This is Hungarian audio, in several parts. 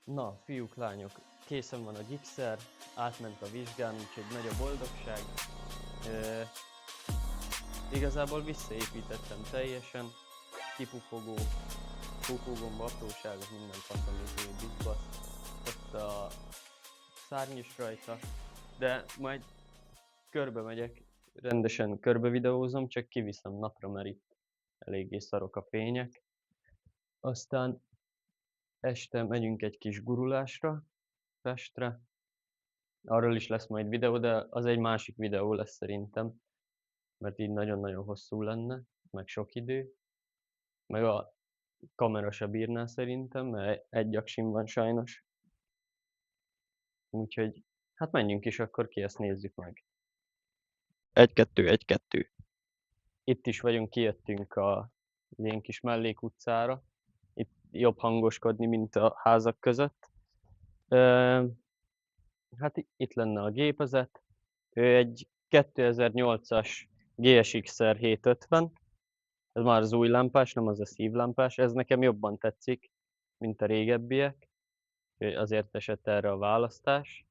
Na, fiúk, lányok, készen van a gigszer, átment a vizsgán, úgyhogy nagy a boldogság. Igazából visszaépítettem teljesen, kipufogó, pufogomba apróságok, minden faszomizé, bizbasz, ott a szárny is rajta, de majd körbe megyek, rendesen körbe videózom, csak kiviszem napra, mert itt eléggé szarok a fények. Aztán este megyünk egy kis gurulásra, Pestre. Arról is lesz majd videó, de az egy másik videó lesz szerintem, mert így nagyon-nagyon hosszú lenne, meg sok idő. Meg a kamera se bírná szerintem, mert egy aksim van sajnos. Úgyhogy hát menjünk is akkor ki, ezt nézzük meg. 1-2. Itt is vagyunk, kijöttünk a ilyen kis mellékutcára. Itt jobb hangoskodni, mint a házak között. Hát itt lenne a gépezet. Ő egy 2008-as GSX-er 750. Ez már az új lámpás, nem az a szívlámpás. Ez nekem jobban tetszik, mint a régebbiek. Azért esett erre a választás.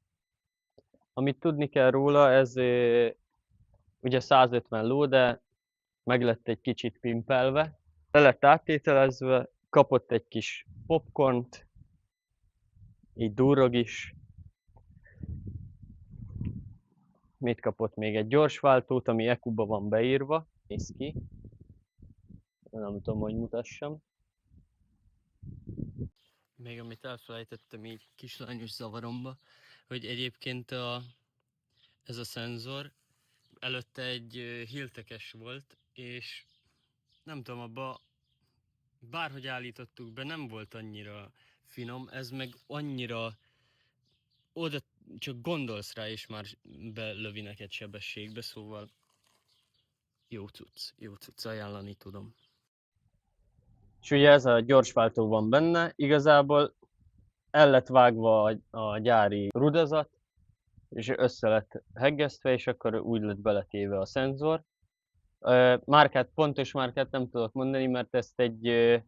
Amit tudni kell róla, ez ugye 150 ló, de meg lett egy kicsit pimpelve. Le lett áttételezve, kapott egy kis popcornt, így durrog is. Mit kapott még? Egy gyorsváltót, ami EQ-ba van beírva. Néz ki. Nem tudom, hogy mutassam. Még amit elfelejtettem így kislányos zavaromba, hogy egyébként ez a szenzor előtte egy Hiltekes volt, és nem tudom, abba bárhogy állítottuk be, nem volt annyira finom, ez meg annyira oda csak gondolsz rá, és már belövi neked sebességbe, szóval jó cucc, ajánlani tudom. És ugye ez a gyorsváltó van benne, igazából el lett vágva a gyári rudazat, és össze lett heggesztve, és akkor úgy lett beletéve a szenzor. Pontos márkát nem tudok mondani, mert ezt egy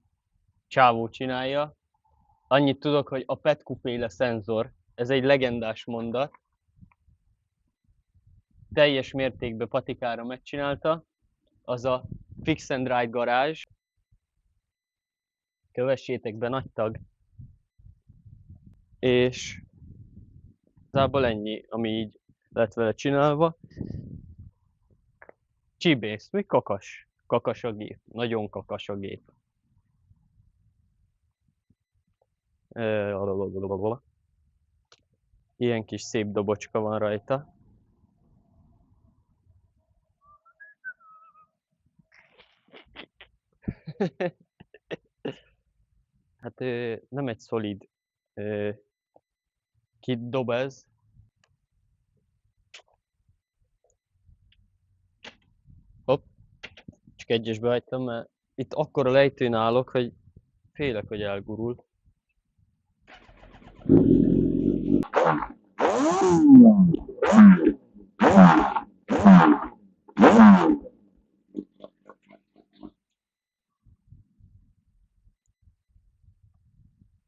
csávó csinálja. Annyit tudok, hogy a Petku-féle szenzor, ez egy legendás mondat. Teljes mértékben patikára megcsinálta. Az a Fix and Ride garázs. Kövessétek be, nagy tag. És igazából ennyi, ami így lett vele csinálva. Csibész, mi kakas? Kakas a gép, nagyon kakas a gép. Ilyen kis szép dobocska van rajta. Hát nem egy szolid kit dob ez. Hopp, csak egyesbe hagytam, mert itt akkora lejtőn állok, hogy félek, hogy elgurul.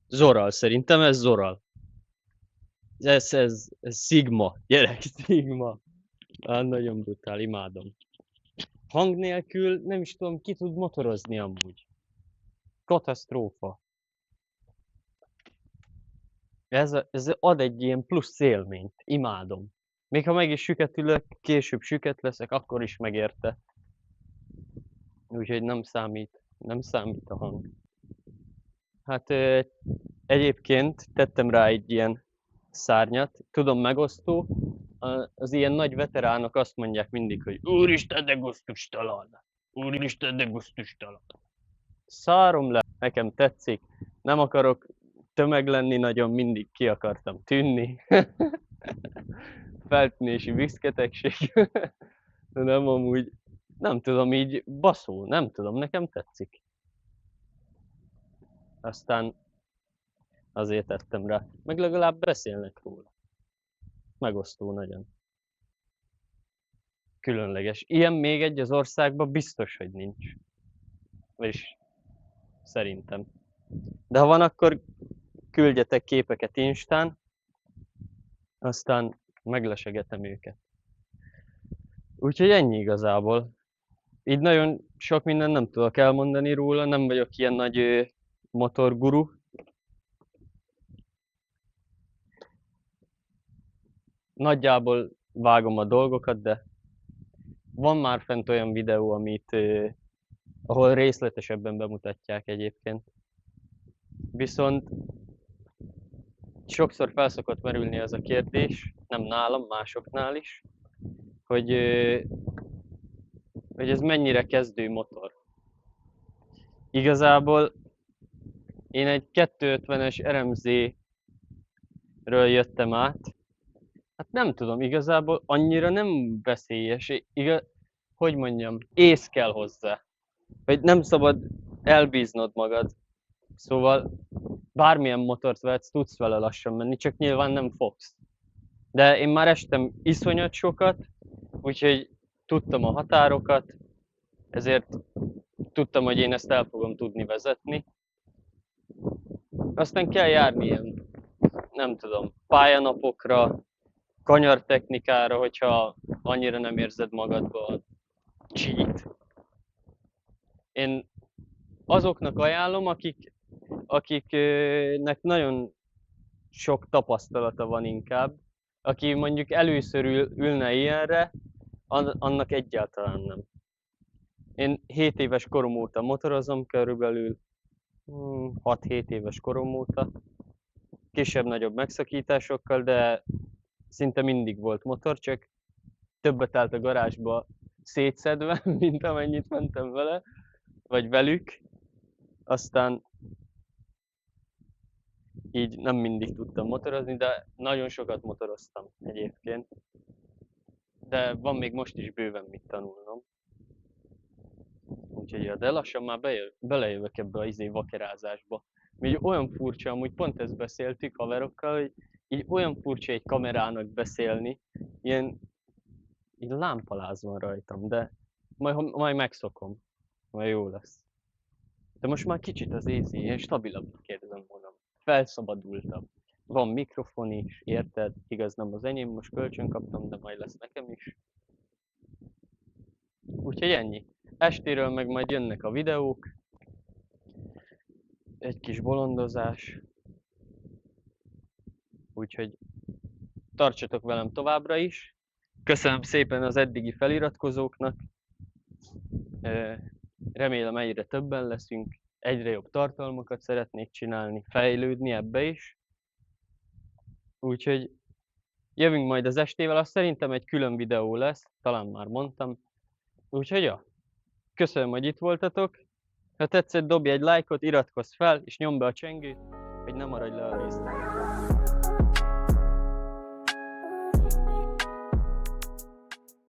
Zoral, szerintem ez Zoral. Ez Sigma, gyerek, Sigma. Nagyon brutál, imádom. Hang nélkül nem is tudom, ki tud motorozni amúgy. Katasztrófa. Ez ad egy ilyen plusz élményt, imádom. Még ha meg is süketülök, később süket leszek, akkor is megérte. Úgyhogy nem számít a hang. Hát egyébként tettem rá egy ilyen szárnyat, tudom, megosztó. Az ilyen nagy veteránok azt mondják mindig, hogy úristen, de gusztustalan! Úristen, de gusztustalan! Szárom le, nekem tetszik, nem akarok tömeg lenni, nagyon mindig ki akartam tűnni. Feltűnési viszketegség. De nem amúgy, nem tudom, így baszó, nem tudom, nekem tetszik. Aztán azért tettem rá, meg legalább beszélnek róla. Megosztó nagyon. Különleges. Ilyen még egy az országban biztos, hogy nincs. Vagyis szerintem. De ha van, akkor küldjetek képeket Instán, aztán meglesegetem őket. Úgyhogy ennyi igazából. Így nagyon sok mindent nem tudok elmondani róla, nem vagyok ilyen nagy motorguru. Nagyjából vágom a dolgokat, de van már fent olyan videó, ahol részletesebben bemutatják egyébként. Viszont sokszor felszokott merülni ez a kérdés, nem nálam, másoknál is, hogy ez mennyire kezdő motor. Igazából én egy 250-es RMZ-ről jöttem át. Hát nem tudom, igazából annyira nem veszélyes. Hogy mondjam, ész kell hozzá. Vagy nem szabad elbíznod magad. Szóval bármilyen motort vehetsz, tudsz vele lassan menni, csak nyilván nem fogsz. De én már estem iszonyat sokat, úgyhogy tudtam a határokat, ezért tudtam, hogy én ezt el fogom tudni vezetni. Aztán kell járni ilyen, nem tudom, pályanapokra, kanyartechnikára, hogyha annyira nem érzed magadba a cheat. Én azoknak ajánlom, akiknek nagyon sok tapasztalata van inkább, aki mondjuk először ülne ilyenre, annak egyáltalán nem. Én 7 éves korom óta motorozom, körülbelül 6-7 éves korom óta, kisebb-nagyobb megszakításokkal, de szinte mindig volt motor, csak többet állt a garázsba szétszedve, mint amennyit mentem vele, vagy velük. Aztán így nem mindig tudtam motorozni, de nagyon sokat motoroztam egyébként. De van még most is bőven mit tanulnom. Úgyhogy de lassan már belejövök ebbe a vakerázásba. Így olyan furcsa, amúgy pont ezt beszéltük haverokkal, hogy így olyan furcsa egy kamerának beszélni, ilyen lámpaláz van rajtam, de majd megszokom, majd jó lesz. De most már kicsit az ilyen stabilabbnak érzem magam. Felszabadultabb. Van mikrofon is, érted? Igaz, nem az enyém, most kölcsön kaptam, de majd lesz nekem is. Úgyhogy ennyi. Estéről meg majd jönnek a videók. Egy kis bolondozás. Úgyhogy tartsatok velem továbbra is. Köszönöm szépen az eddigi feliratkozóknak. Remélem egyre többen leszünk. Egyre jobb tartalmakat szeretnék csinálni, fejlődni ebbe is. Úgyhogy jövünk majd az estével, azt szerintem egy külön videó lesz, talán már mondtam. Úgyhogy ja, köszönöm, hogy itt voltatok. Ha tetszett, dobj egy lájkot, iratkozz fel, és nyomd be a csengőt, hogy ne maradj le a részletekről.